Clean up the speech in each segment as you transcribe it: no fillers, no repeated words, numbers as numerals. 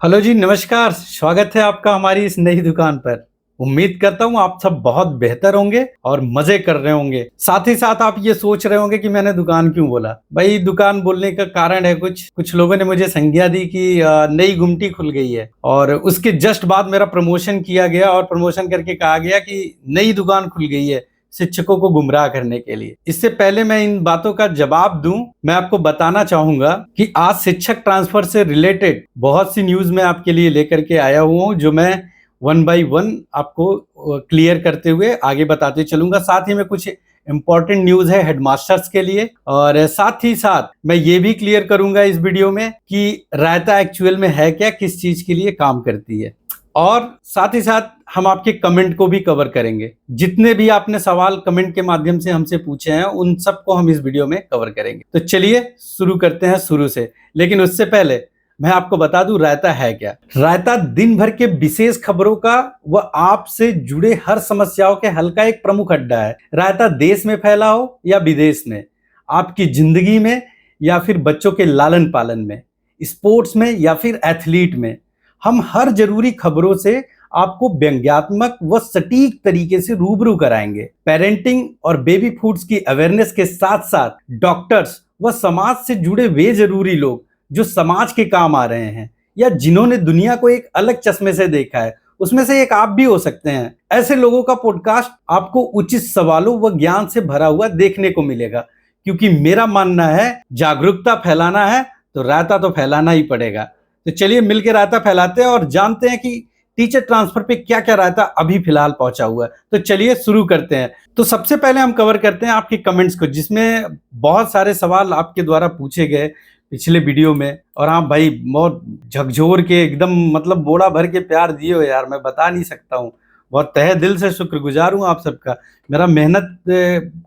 Hello जी, नमस्कार। स्वागत है आपका हमारी इस नई दुकान पर। उम्मीद करता हूँ आप सब बहुत बेहतर होंगे और मजे कर रहे होंगे। साथ ही साथ आप ये सोच रहे होंगे कि मैंने दुकान क्यों बोला। भाई, दुकान बोलने का कारण है कुछ कुछ लोगों ने मुझे संज्ञा दी कि नई गुमटी खुल गई है और उसके जस्ट बाद मेरा प्रमोशन किया गया और प्रमोशन करके कहा गया कि नई दुकान खुल गई है शिक्षकों को गुमराह करने के लिए। इससे पहले मैं इन बातों का जवाब दूं, मैं आपको बताना चाहूंगा कि आज शिक्षक ट्रांसफर से रिलेटेड बहुत सी न्यूज मैं आपके लिए लेकर के आया हुआ हूं, जो मैं वन बाय वन आपको क्लियर करते हुए आगे बताते चलूंगा। साथ ही में कुछ इंपॉर्टेंट न्यूज है हेडमास्टर्स के लिए, और साथ ही साथ मैं ये भी क्लियर करूंगा इस वीडियो में कि रायता एक्चुअल में है क्या, किस चीज के लिए काम करती है। और साथ ही साथ हम आपके कमेंट को भी कवर करेंगे। जितने भी आपने सवाल कमेंट के माध्यम से हमसे पूछे हैं उन सबको हम इस वीडियो में कवर करेंगे। तो चलिए शुरू करते हैं शुरू से। लेकिन उससे पहले मैं आपको बता दूं रायता है क्या। रायता दिन भर के विशेष खबरों का व आपसे जुड़े हर समस्याओं के हल का एक प्रमुख अड्डा है। रायता देश में फैला हो या विदेश में, आपकी जिंदगी में या फिर बच्चों के लालन पालन में, स्पोर्ट्स में या फिर एथलीट में, हम हर जरूरी खबरों से आपको व्यंग्यात्मक व सटीक तरीके से रूबरू कराएंगे। पेरेंटिंग और बेबी फूड्स की अवेयरनेस के साथ साथ डॉक्टर्स व समाज से जुड़े वे जरूरी लोग जो समाज के काम आ रहे हैं या जिन्होंने दुनिया को एक अलग चश्मे से देखा है, उसमें से एक आप भी हो सकते हैं। ऐसे लोगों का पॉडकास्ट आपको उचित सवालों व ज्ञान से भरा हुआ देखने को मिलेगा, क्योंकि मेरा मानना है जागरूकता फैलाना है तो रायता तो फैलाना ही पड़ेगा। तो चलिए मिलकर रायता फैलाते हैं और जानते हैं कि टीचर ट्रांसफर पे क्या क्या रायता अभी फिलहाल पहुंचा हुआ है। तो चलिए शुरू करते हैं। तो सबसे पहले हम कवर करते हैं आपके कमेंट्स को, जिसमें बहुत सारे सवाल आपके द्वारा पूछे गए पिछले वीडियो में। और हाँ भाई, बहुत झकझोर के एकदम मतलब बोड़ा भर के प्यार दिए हो यार, मैं बता नहीं सकता हूँ। बहुत तहे दिल से शुक्रगुजार हूँ आप सबका। मेरा मेहनत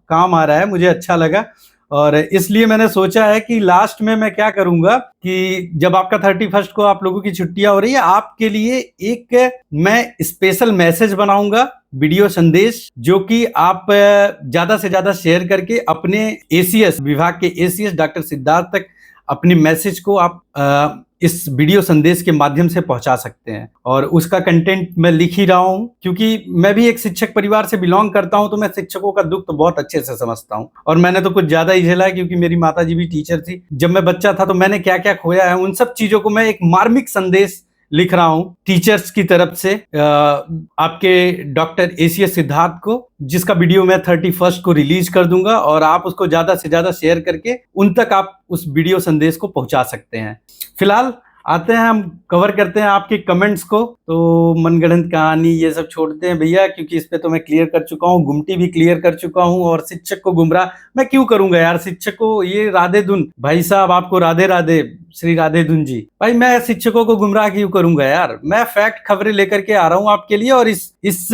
काम आ रहा है, मुझे अच्छा लगा। और इसलिए मैंने सोचा है कि लास्ट में मैं क्या करूंगा कि जब आपका 31 को आप लोगों की छुट्टियां हो रही है, आपके लिए एक मैं स्पेशल मैसेज बनाऊंगा, वीडियो संदेश, जो कि आप ज्यादा से ज्यादा शेयर करके अपने एसीएस विभाग के एसीएस डॉक्टर सिद्धार्थ तक अपनी मैसेज को आप इस वीडियो संदेश के माध्यम से पहुंचा सकते हैं। और उसका कंटेंट मैं लिख ही रहा हूं, क्योंकि मैं भी एक शिक्षक परिवार से बिलोंग करता हूं, तो मैं शिक्षकों का दुख तो बहुत अच्छे से समझता हूं। और मैंने तो कुछ ज्यादा ही झेला है, क्योंकि मेरी माताजी भी टीचर थी। जब मैं बच्चा था तो मैंने क्या क्या खोया है, उन सब चीजों को मैं एक मार्मिक संदेश लिख रहा हूं टीचर्स की तरफ से आपके डॉक्टर एसीएस सिद्धार्थ को, जिसका वीडियो मैं 31 को रिलीज कर दूंगा। और आप उसको ज्यादा से ज्यादा शेयर करके उन तक आप उस वीडियो संदेश को पहुंचा सकते हैं। फिलहाल आते हैं, हम कवर करते हैं आपके कमेंट्स को। तो मनगढ़ंत कहानी ये सब छोड़ते हैं भैया, क्योंकि इस पे तो मैं क्लियर कर चुका हूँ, गुमटी भी क्लियर कर चुका हूँ। और शिक्षक को गुमराह मैं क्यों करूंगा यार। शिक्षक को ये राधे धुन, भाई साहब आपको राधे राधे, श्री राधे धुन जी। भाई मैं शिक्षकों को गुमराह क्यों करूंगा यार। मैं फैक्ट खबरें लेकर के आ रहा हूँ आपके लिए। और इस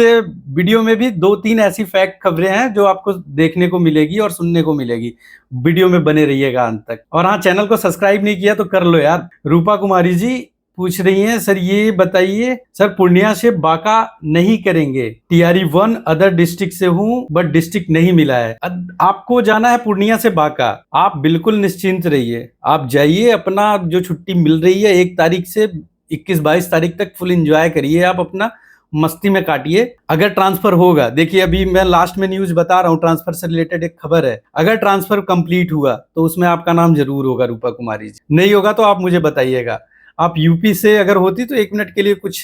वीडियो में भी 2-3 ऐसी फैक्ट खबरें हैं जो आपको देखने को मिलेगी और सुनने को मिलेगी। वीडियो में बने रहिएगा अंत तक। और हाँ, चैनल को सब्सक्राइब नहीं किया तो कर लो यार। रूपा कुमारी जी पूछ रही हैं, सर ये बताइए, सर पूर्णिया से बाका नहीं करेंगे, टीआरई 1 अदर डिस्ट्रिक्ट से हूँ बट डिस्ट्रिक्ट नहीं मिला है। आपको जाना है पूर्णिया से बाका, आप बिल्कुल निश्चिंत रहिए। आप जाइए, अपना जो छुट्टी मिल रही है 1 तारीख से 21-22 तारीख तक फुल एंजॉय करिए, आप अपना मस्ती में काटिए। अगर ट्रांसफर होगा, देखिए अभी मैं लास्ट में न्यूज बता रहा हूँ, ट्रांसफर से रिलेटेड एक खबर है। अगर ट्रांसफर कंप्लीट हुआ तो उसमें आपका नाम जरूर होगा रूपा कुमारी जी। नहीं होगा तो आप मुझे बताइएगा। आप यूपी से अगर होती तो 1 मिनट के लिए कुछ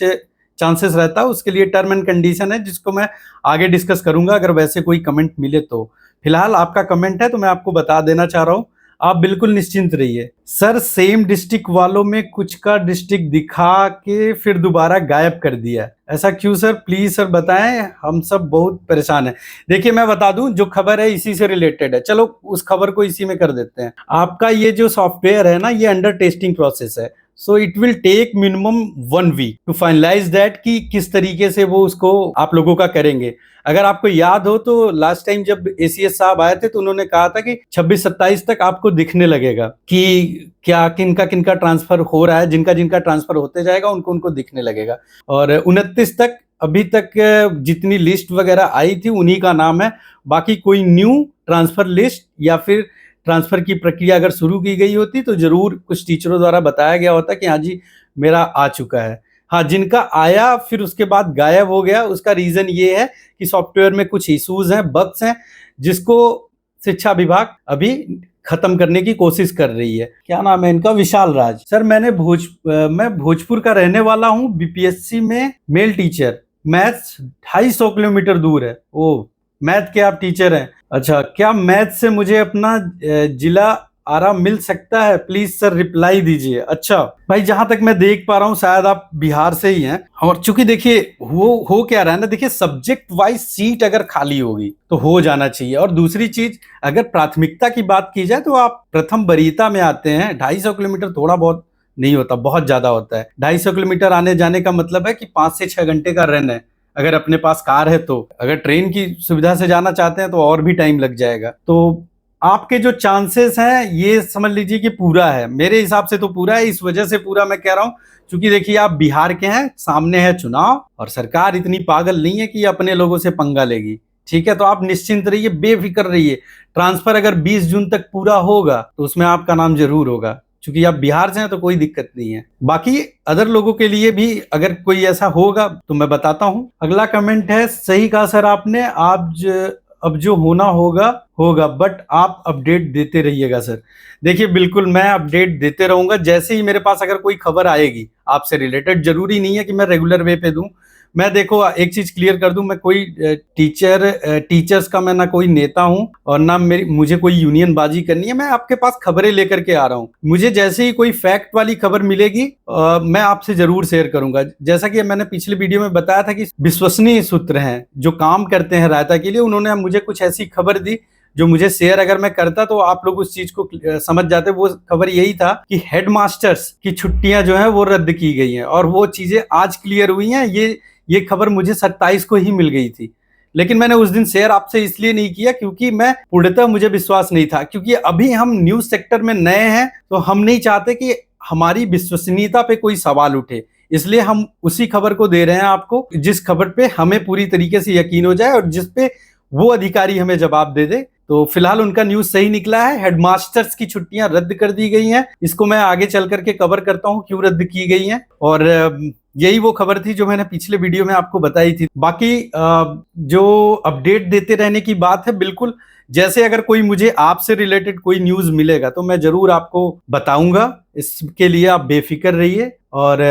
चांसेस रहता, उसके लिए टर्म एंड कंडीशन है, जिसको मैं आगे डिस्कस करूंगा अगर वैसे कोई कमेंट मिले तो। फिलहाल आपका कमेंट है तो मैं आपको बता देना चाह रहा हूँ, आप बिल्कुल निश्चिंत रहिए। सर सेम डिस्ट्रिक्ट वालों में कुछ का डिस्ट्रिक्ट दिखा के फिर दोबारा गायब कर दिया, ऐसा क्यों सर, प्लीज सर बताएं, हम सब बहुत परेशान हैं। देखिए मैं बता दूं, जो खबर है इसी से रिलेटेड है, चलो उस खबर को इसी में कर देते हैं। आपका ये जो सॉफ्टवेयर है ना, ये अंडर टेस्टिंग प्रोसेस है। So it will take minimum 1 week to finalize that कि किस तरीके से वो उसको आप लोगों का करेंगे। अगर आपको याद हो तो लास्ट टाइम जब एसीएस साहब आए थे तो उन्होंने कहा था कि 26-27 तक आपको दिखने लगेगा कि क्या किनका किनका ट्रांसफर हो रहा है। जिनका जिनका ट्रांसफर होते जाएगा उनको उनको दिखने लगेगा। और 29 तक अभी तक जितनी लिस्ट वगैरह आई थी उन्हीं का नाम है। बाकी कोई न्यू ट्रांसफर लिस्ट या फिर ट्रांसफर की प्रक्रिया अगर शुरू की गई होती तो जरूर कुछ टीचरों द्वारा बताया गया होता कि हाँ जी मेरा आ चुका है। हाँ, जिनका आया फिर उसके बाद गायब हो गया, उसका रीजन ये है कि सॉफ्टवेयर में कुछ इश्यूज हैं, बग्स हैं, जिसको शिक्षा विभाग अभी खत्म करने की कोशिश कर रही है। क्या नाम है इनका? विशाल राज। सर मैं भोजपुर का रहने वाला हूँ, बीपीएससी में मेल टीचर, मैथ्स 250 किलोमीटर दूर है। ओ, मैथ के आप टीचर हैं? अच्छा, क्या मैथ से मुझे अपना जिला आराम मिल सकता है? प्लीज सर रिप्लाई दीजिए। अच्छा भाई, जहां तक मैं देख पा रहा हूं शायद आप बिहार से ही हैं, और चूंकि देखिए हो क्या रहा है ना, देखिए सब्जेक्ट वाइज सीट अगर खाली होगी तो हो जाना चाहिए। और दूसरी चीज, अगर प्राथमिकता की बात की जाए तो आप प्रथम वरीयता में आते हैं। 250 किलोमीटर थोड़ा बहुत नहीं होता, बहुत ज्यादा होता है। 250 किलोमीटर आने जाने का मतलब है कि 5 से 6 घंटे का रन है, अगर अपने पास कार है तो। अगर ट्रेन की सुविधा से जाना चाहते हैं तो और भी टाइम लग जाएगा। तो आपके जो चांसेस हैं ये समझ लीजिए कि पूरा है, मेरे हिसाब से तो पूरा है। इस वजह से पूरा मैं कह रहा हूं क्योंकि देखिए आप बिहार के हैं, सामने है चुनाव, और सरकार इतनी पागल नहीं है कि अपने लोगों से पंगा लेगी। ठीक है, तो आप निश्चिंत रहिए, बेफिक्र रहिए। ट्रांसफर अगर 20 जून तक पूरा होगा तो उसमें आपका नाम जरूर होगा, क्योंकि आप बिहार से हैं तो कोई दिक्कत नहीं है। बाकी अदर लोगों के लिए भी अगर कोई ऐसा होगा तो मैं बताता हूं। अगला कमेंट है, सही कहा सर आपने, अब जो होना होगा होगा, बट आप अपडेट देते रहिएगा सर। देखिए बिल्कुल मैं अपडेट देते रहूंगा, जैसे ही मेरे पास अगर कोई खबर आएगी आपसे रिलेटेड, जरूरी नहीं है कि मैं रेगुलर वे पे दूं। मैं देखो एक चीज क्लियर कर दूं, मैं कोई टीचर्स का मैं ना कोई नेता हूं और ना मुझे कोई यूनियन बाजी करनी है। मैं आपके पास खबरें लेकर के आ रहा हूं, मुझे जैसे ही कोई फैक्ट वाली खबर मिलेगी मैं आपसे जरूर शेयर करूंगा। जैसा कि मैंने पिछले वीडियो में बताया था कि विश्वसनीय सूत्र हैं जो काम करते हैं रायता के लिए, उन्होंने मुझे कुछ ऐसी खबर दी जो मुझे शेयर अगर मैं करता तो आप लोग उस चीज को समझ जाते। वो खबर यही था कि हेडमास्टर्स की छुट्टियां जो है वो रद्द की गई हैं, और वो चीजें आज क्लियर हुई हैं। ये खबर मुझे 27 को ही मिल गई थी, लेकिन मैंने उस दिन शेयर आपसे इसलिए नहीं किया क्योंकि मैं पूर्णतः मुझे विश्वास नहीं था, क्योंकि अभी हम न्यूज सेक्टर में नए हैं तो हम नहीं चाहते कि हमारी विश्वसनीयता पे कोई सवाल उठे। इसलिए हम उसी खबर को दे रहे हैं आपको जिस खबर पे हमें पूरी तरीके से यकीन हो जाए और जिस पे वो अधिकारी हमें जवाब दे दे। तो फिलहाल उनका न्यूज सही निकला है, हेडमास्टर्स की छुट्टियां रद्द कर दी गई हैं। इसको मैं आगे चल करके कवर करता हूं क्यों रद्द की गई हैं, और यही वो खबर थी जो मैंने पिछले वीडियो में आपको बताई थी। बाकी जो अपडेट देते रहने की बात है, बिल्कुल जैसे अगर कोई मुझे आपसे रिलेटेड कोई न्यूज मिलेगा तो मैं जरूर आपको बताऊंगा, इसके लिए आप बेफिक्र रहिए। और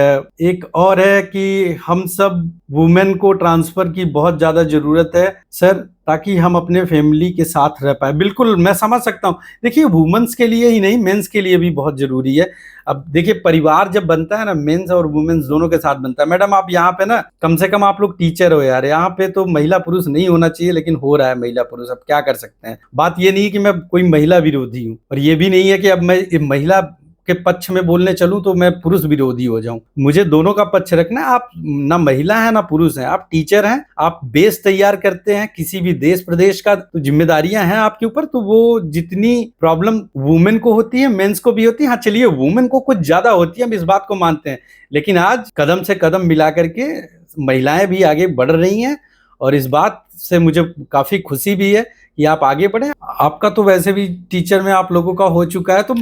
एक और है कि हम सब वुमेन को ट्रांसफर की बहुत ज्यादा जरूरत है सर, ताकि हम अपने फैमिली के साथ रह पाए। बिल्कुल मैं समझ सकता हूँ, देखिए वुमेन्स के लिए ही नहीं, मेंस के लिए भी बहुत जरूरी है। अब देखिए परिवार जब बनता है ना, मेंस और वुमेन्स दोनों के साथ बनता है। मैडम आप यहाँ पे ना, कम से कम आप लोग टीचर हो यार, यहाँ पे तो महिला पुरुष नहीं होना चाहिए, लेकिन हो रहा है महिला पुरुष, अब क्या कर सकते हैं। बात ये नहीं कि मैं कोई महिला विरोधी हूँ, और ये भी नहीं है कि अब मैं महिला के पक्ष में बोलने चलूं तो मैं पुरुष विरोधी हो जाऊं। मुझे दोनों का पक्ष रखना है। आप ना महिला है ना पुरुष हैं, आप टीचर हैं, आप बेस तैयार करते हैं किसी भी देश प्रदेश का, तो जिम्मेदारियां हैं आपके ऊपर। तो वो जितनी प्रॉब्लम वुमेन को होती है मेंस को भी होती है। हाँ चलिए, वुमेन को कुछ ज्यादा होती है, हम इस बात को मानते हैं, लेकिन आज कदम से कदम मिला करके महिलाएं भी आगे बढ़ रही हैं, और इस बात से मुझे काफी खुशी भी है कि आप आगे बढ़े। आपका तो वैसे भी टीचर में आप लोगों का हो चुका है, तो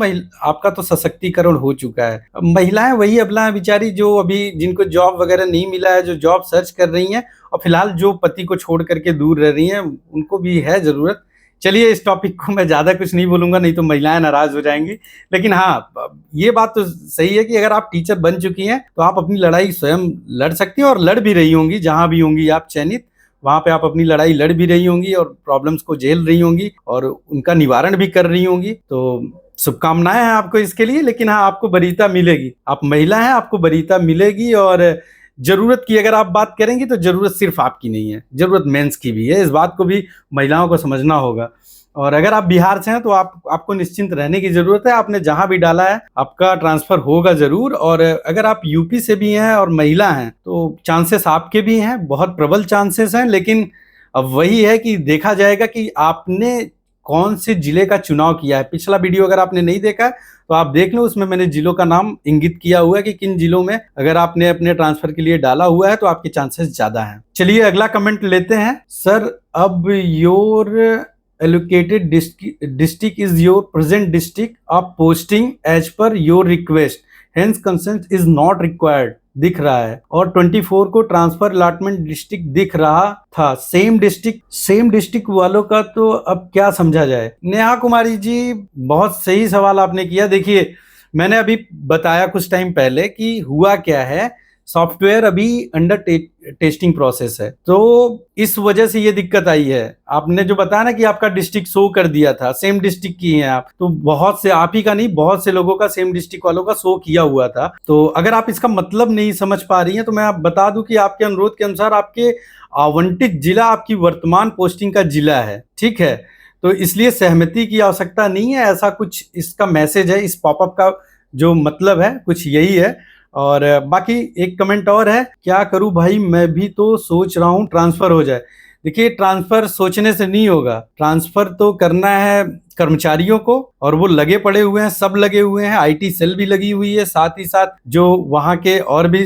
आपका तो सशक्तिकरण हो चुका है। महिलाएं वही अबला है बेचारी, जो अभी जिनको जॉब वगैरह नहीं मिला है, जो जॉब सर्च कर रही हैं, और फिलहाल जो पति को छोड़ करके दूर रह रही हैं, उनको भी है जरूरत। चलिए इस टॉपिक को मैं ज्यादा कुछ नहीं बोलूंगा, नहीं तो महिलाएं नाराज हो जाएंगी। लेकिन हाँ, ये बात तो सही है कि अगर आप टीचर बन चुकी हैं तो आप अपनी लड़ाई स्वयं लड़ सकती हैं, और लड़ भी रही होंगी। जहां भी होंगी आप चयनित, वहां पे आप अपनी लड़ाई लड़ भी रही होंगी और प्रॉब्लम्स को झेल रही होंगी और उनका निवारण भी कर रही होंगी। तो शुभकामनाएं हैं आपको इसके लिए। लेकिन हाँ, आपको वरीयता मिलेगी, आप महिला हैं, आपको वरीयता मिलेगी। और जरूरत की अगर आप बात करेंगी तो जरूरत सिर्फ आपकी नहीं है, जरूरत मेंस की भी है। इस बात को भी महिलाओं को समझना होगा। और अगर आप बिहार से हैं तो आपको निश्चिंत रहने की जरूरत है। आपने जहां भी डाला है आपका ट्रांसफर होगा जरूर। और अगर आप यूपी से भी हैं और महिला हैं तो चांसेस आपके भी हैं, बहुत प्रबल चांसेस हैं। लेकिन अब वही है कि देखा जाएगा कि आपने कौन से जिले का चुनाव किया है। पिछला वीडियो अगर आपने नहीं देखा है तो आप देख लो, उसमें मैंने जिलों का नाम इंगित किया हुआ है कि किन जिलों में अगर आपने अपने ट्रांसफर के लिए डाला हुआ है तो आपके चांसेस ज्यादा हैं। चलिए अगला कमेंट लेते हैं। सर अब your allocated district is your present district of posting as per your request, hence consent is not required दिख रहा है, और 24 को ट्रांसफर अलॉटमेंट डिस्ट्रिक्ट दिख रहा था। सेम डिस्ट्रिक्ट वालों का तो अब क्या समझा जाए। नेहा कुमारी जी, बहुत सही सवाल आपने किया। देखिए, मैंने अभी बताया कुछ टाइम पहले कि हुआ क्या है, सॉफ्टवेयर अभी अंडर टेस्टिंग प्रोसेस है, तो इस वजह से ये दिक्कत आई है। आपने जो बताया ना कि आपका डिस्ट्रिक्ट शो कर दिया था, सेम डिस्ट्रिक्ट की हैं आप, तो बहुत से, आप ही का नहीं, बहुत से लोगों का, सेम डिस्ट्रिक्ट वालों का शो किया हुआ था। तो अगर आप इसका मतलब नहीं समझ पा रही हैं तो मैं आप बता दूं कि आपके अनुरोध के अनुसार आपके आवंटित जिला आपकी वर्तमान पोस्टिंग का जिला है, ठीक है। तो इसलिए सहमति की आवश्यकता नहीं है, ऐसा कुछ इसका मैसेज है, इस पॉपअप का जो मतलब है कुछ यही है। और बाकी एक कमेंट और है, क्या करूं भाई, मैं भी तो सोच रहा हूं ट्रांसफर हो जाए। देखिए, ट्रांसफर सोचने से नहीं होगा, ट्रांसफर तो करना है कर्मचारियों को, और वो लगे पड़े हुए हैं, सब लगे हुए हैं, आईटी सेल भी लगी हुई है, साथ ही साथ जो वहां के और भी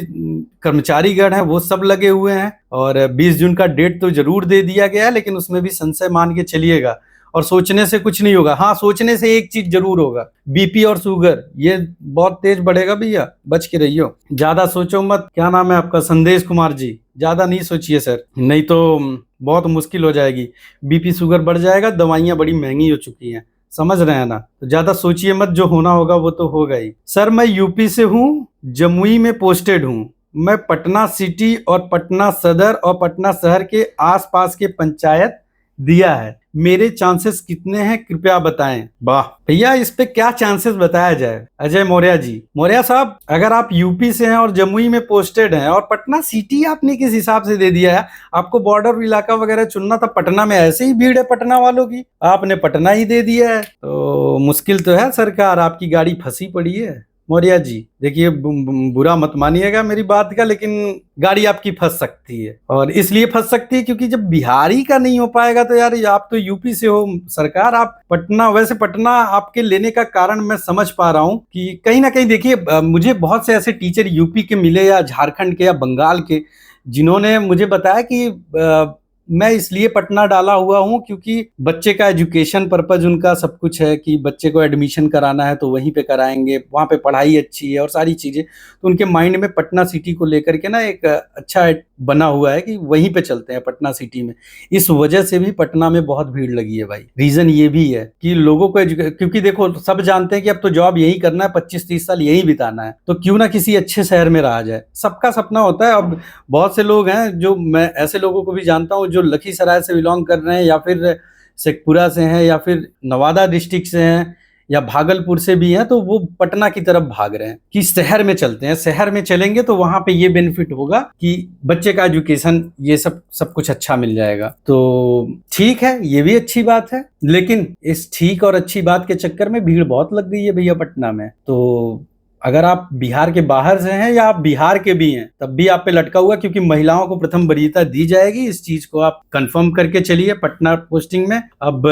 कर्मचारीगण हैं वो सब लगे हुए हैं। और 20 जून का डेट तो जरूर दे दिया गया है, लेकिन उसमें भी संशय मान के चलिएगा, और सोचने से कुछ नहीं होगा। हाँ, सोचने से एक चीज जरूर होगा, बीपी और शुगर ये बहुत तेज बढ़ेगा भैया, बच के रहियो, ज्यादा सोचो मत। क्या नाम है आपका? संदेश कुमार जी, ज्यादा नहीं सोचिए सर, नहीं तो बहुत मुश्किल हो जाएगी, बीपी शुगर बढ़ जाएगा, दवाइयां बड़ी महंगी हो चुकी हैं, समझ रहे हैं ना। तो ज्यादा सोचिए मत, जो होना होगा वो तो होगा ही। सर, मैं यूपी से हूँ, जमुई में पोस्टेड हूँ। मैं पटना सिटी और पटना सदर और पटना शहर के आसपास के पंचायत दिया है। मेरे चांसेस कितने हैं, कृपया बताएं। वाह भैया, इस पे क्या चांसेस बताया जाए। अजय मौर्य जी, मौर्य साहब, अगर आप यूपी से हैं और जमुई में पोस्टेड हैं और पटना सिटी आपने किस हिसाब से दे दिया है, आपको बॉर्डर इलाका वगैरह चुनना था, पटना में ऐसे ही भीड़ है पटना वालों की, आपने पटना ही दे दिया है, तो मुश्किल तो है सरकार, आपकी गाड़ी फंसी पड़ी है। मौर्य जी देखिए, बुरा मत मानिएगा मेरी बात का, लेकिन गाड़ी आपकी फंस सकती है, और इसलिए फंस सकती है क्योंकि जब बिहारी का नहीं हो पाएगा तो यार, आप तो यूपी से हो सरकार, आप पटना, वैसे पटना आपके लेने का कारण मैं समझ पा रहा हूं कि कहीं ना कहीं, देखिए मुझे बहुत से ऐसे टीचर यूपी के मिले या झारखंड के या बंगाल के, जिन्होंने मुझे बताया कि मैं इसलिए पटना डाला हुआ हूं क्योंकि बच्चे का एजुकेशन पर्पज उनका सब कुछ है, कि बच्चे को एडमिशन कराना है तो वहीं पे कराएंगे, वहां पे पढ़ाई अच्छी है और सारी चीजें, तो उनके माइंड में पटना सिटी को लेकर के ना एक अच्छा बना हुआ है कि वहीं पे चलते हैं पटना सिटी में। इस वजह से भी पटना में बहुत भीड़ लगी है भाई। रीजन ये भी है कि लोगों को क्योंकि देखो, सब जानते हैं कि अब तो जॉब यही करना है, 25-30 साल यही बिताना है, तो क्यों ना किसी अच्छे शहर में रहा जाए, सबका सपना होता है। अब बहुत से लोग हैं, जो मैं ऐसे लोगों को भी जानता हूँ जो लखीसराय से बिलोंग कर रहे हैं, या फिर शेखपुरा से हैं, या फिर नवादा डिस्ट्रिक्ट से हैं, या भागलपुर से भी हैं, तो वो पटना की तरफ भाग रहे हैं कि शहर में चलते हैं। शहर में चलेंगे तो वहां पे ये बेनिफिट होगा कि बच्चे का एजुकेशन, ये सब कुछ अच्छा मिल जाएगा। तो ठीक है, ये भी अच्छी बात है, लेकिन इस ठीक और अच्छी बात के चक्कर में भीड़ बहुत लग गई है भैया पटना में। तो अगर आप बिहार के बाहर से हैं या आप बिहार के भी हैं, तब भी आप पे लटका हुआ, क्योंकि महिलाओं को प्रथम वरीयता दी जाएगी, इस चीज को आप कंफर्म करके चलिए। पटना पोस्टिंग में अब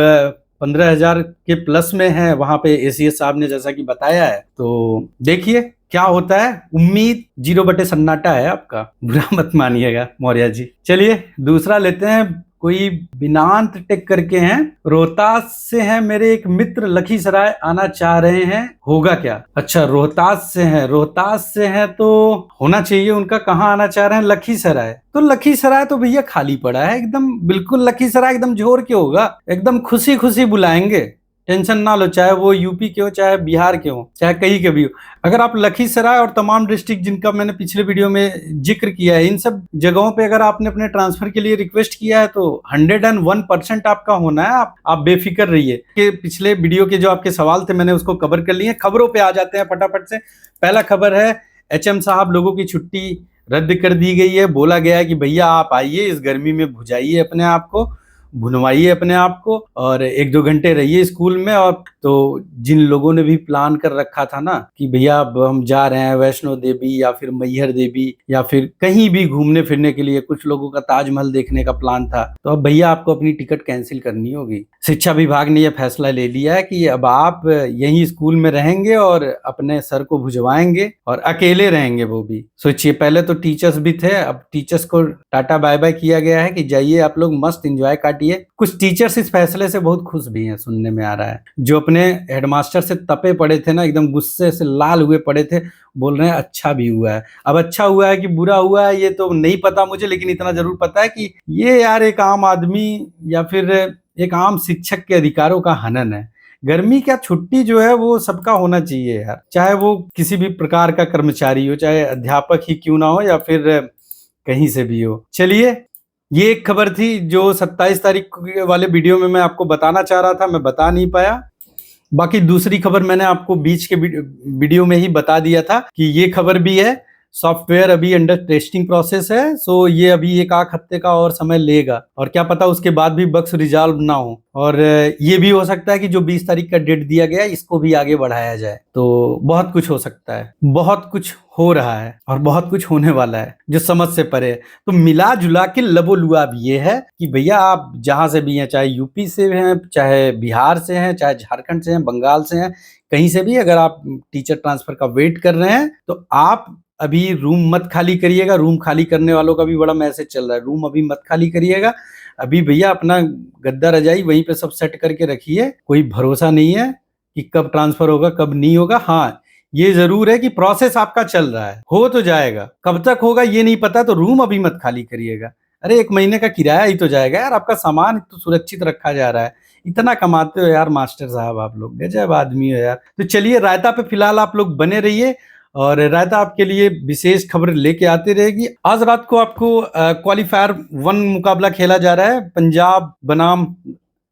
15,000 के प्लस में है, वहां पे एसीएस साहब ने जैसा कि बताया है, तो देखिए क्या होता है। उम्मीद 0 सन्नाटा है आपका, बुरा मत मानिएगा मौर्य जी। चलिए दूसरा लेते हैं, कोई बिनांत टेक करके हैं, रोहतास से हैं, मेरे एक मित्र लखीसराय आना चाह रहे हैं, होगा क्या? अच्छा, रोहतास से हैं तो होना चाहिए उनका। कहाँ आना चाह रहे हैं? लखीसराय। तो लखीसराय तो भैया खाली पड़ा है एकदम, बिल्कुल लखीसराय एकदम जोर के होगा, एकदम खुशी खुशी बुलाएंगे, टेंशन ना लो, चाहे वो यूपी के हो, चाहे बिहार के हो, चाहे कहीं के भी हो। अगर आप लखीसराय और तमाम डिस्ट्रिक्ट जिनका मैंने पिछले वीडियो में जिक्र किया है, इन सब जगहों पे अगर आपने अपने ट्रांसफर के लिए रिक्वेस्ट किया है तो 101% आपका होना है। आप बेफिक्र रहिए कि पिछले वीडियो के जो आपके सवाल थे मैंने उसको कवर कर लिए। खबरों पे आ जाते हैं फटाफट से। पहला खबर है, एचएम साहब, लोगों की छुट्टी रद्द कर दी गई है। बोला गया है कि भैया आप आइए, इस गर्मी में भुजाइए अपने आप को, भुनवाइए अपने आप को, और 1-2 घंटे रहिए स्कूल में। और तो जिन लोगों ने भी प्लान कर रखा था ना कि भैया अब हम जा रहे हैं वैष्णो देवी या फिर मैहर देवी या फिर कहीं भी घूमने फिरने के लिए, कुछ लोगों का ताजमहल देखने का प्लान था, तो अब भैया आपको अपनी टिकट कैंसिल करनी होगी। शिक्षा विभाग ने यह फैसला ले लिया है कि अब आप यहीं स्कूल में रहेंगे और अपने सर को भुजवाएंगे, और अकेले रहेंगे वो भी। सोचिए, पहले तो टीचर्स भी थे, अब टीचर्स को टाटा बाय बाय किया गया है कि जाइए आप लोग मस्त एंजॉय काटिए पार्टी है। कुछ टीचर्स इस फैसले से बहुत खुश भी हैं, सुनने में आ रहा है, जो अपने हेडमास्टर से तपे पड़े थे ना, एकदम गुस्से से लाल हुए पड़े थे, बोल रहे हैं अच्छा भी हुआ है। अब अच्छा हुआ है कि बुरा हुआ है ये तो नहीं पता मुझे, लेकिन इतना जरूर पता है कि ये यार एक आम आदमी या फिर एक आम शिक्षक के अधिकारों का हनन है। गर्मी का छुट्टी जो है वो सबका होना चाहिए यार, चाहे वो किसी भी प्रकार का कर्मचारी हो, चाहे अध्यापक ही क्यों ना हो या फिर कहीं से भी हो। चलिए, ये एक खबर थी जो 27 तारीख वाले वीडियो में मैं आपको बताना चाह रहा था, मैं बता नहीं पाया। बाकी दूसरी खबर मैंने आपको बीच के वीडियो में ही बता दिया था कि ये खबर भी है। सॉफ्टवेयर अभी अंडर टेस्टिंग प्रोसेस है, सो ये अभी एक आध हफ्ते का और समय लेगा, और क्या पता उसके बाद भी बग्स रिजॉल्व ना हो, और ये भी हो सकता है कि जो 20 तारीख का डेट दिया गया है इसको भी आगे बढ़ाया जाए। तो बहुत कुछ हो सकता है, बहुत कुछ हो रहा है और बहुत कुछ होने वाला है जो समझ से परे है। तो मिला जुला के लबोलुआब ये है कि भैया आप जहां से भी हैं, चाहे यूपी से हैं, चाहे बिहार से हैं, चाहे झारखंड से हैं, बंगाल से हैं, कहीं से भी अगर आप टीचर ट्रांसफर का वेट कर रहे हैं तो आप अभी रूम मत खाली करिएगा। रूम खाली करने वालों का भी बड़ा मैसेज चल रहा है, रूम अभी मत खाली करिएगा। अभी भैया अपना गद्दा रजाई वहीं पे सब सेट करके रखिए। कोई भरोसा नहीं है कि कब ट्रांसफर होगा कब नहीं होगा। हाँ, ये जरूर है कि प्रोसेस आपका चल रहा है, हो तो जाएगा, कब तक होगा ये नहीं पता, तो रूम अभी मत खाली करिएगा। अरे 1 महीने का किराया ही तो जाएगा यार, आपका सामान तो सुरक्षित रखा जा रहा है। इतना कमाते हो यार मास्टर साहब, आप लोग गजब आदमी हो यार। तो चलिए, रायता पे फिलहाल आप लोग बने रहिए और रायता आपके लिए विशेष खबर लेके आती रहेगी। आज रात को आपको क्वालीफायर 1 मुकाबला खेला जा रहा है, पंजाब बनाम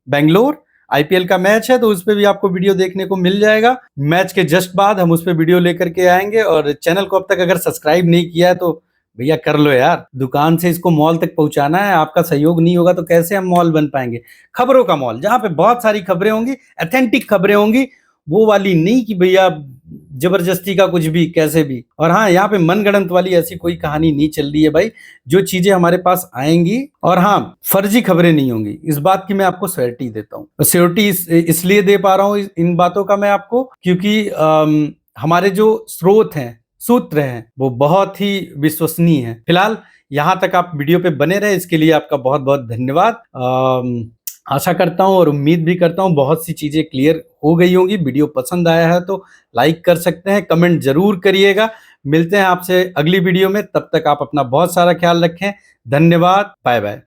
बेंगलोर आईपीएल का मैच है, तो उस पे भी आपको वीडियो देखने को मिल जाएगा। मैच के जस्ट बाद हम उस पे वीडियो लेकर के आएंगे, और चैनल को अब तक अगर सब्सक्राइब नहीं किया है तो भैया कर लो यार। दुकान से इसको मॉल तक पहुंचाना है, आपका सहयोग नहीं होगा तो कैसे हम मॉल बन पाएंगे। खबरों का मॉल, जहां पे बहुत सारी खबरें होंगी, ऑथेंटिक खबरें होंगी, वो वाली नहीं कि भैया जबरदस्ती का कुछ भी कैसे भी। और हाँ, यहाँ पे मनगढ़ंत वाली ऐसी कोई कहानी नहीं चल रही है भाई। जो चीजें हमारे पास आएंगी, और हाँ, फर्जी खबरें नहीं होंगी, इस बात की मैं आपको श्योरिटी देता हूँ। श्योरिटी इसलिए दे पा रहा हूँ इन बातों का मैं आपको, क्योंकि हमारे जो स्रोत हैं, सूत्र हैं, वो बहुत ही विश्वसनीय हैं। फिलहाल यहाँ तक आप वीडियो पे बने रहे, इसके लिए आपका बहुत बहुत धन्यवाद। आशा करता हूं और उम्मीद भी करता हूं बहुत सी चीजें क्लियर हो गई होंगी। वीडियो पसंद आया है तो लाइक कर सकते हैं, कमेंट जरूर करिएगा। मिलते हैं आपसे अगली वीडियो में, तब तक आप अपना बहुत सारा ख्याल रखें। धन्यवाद, बाय बाय।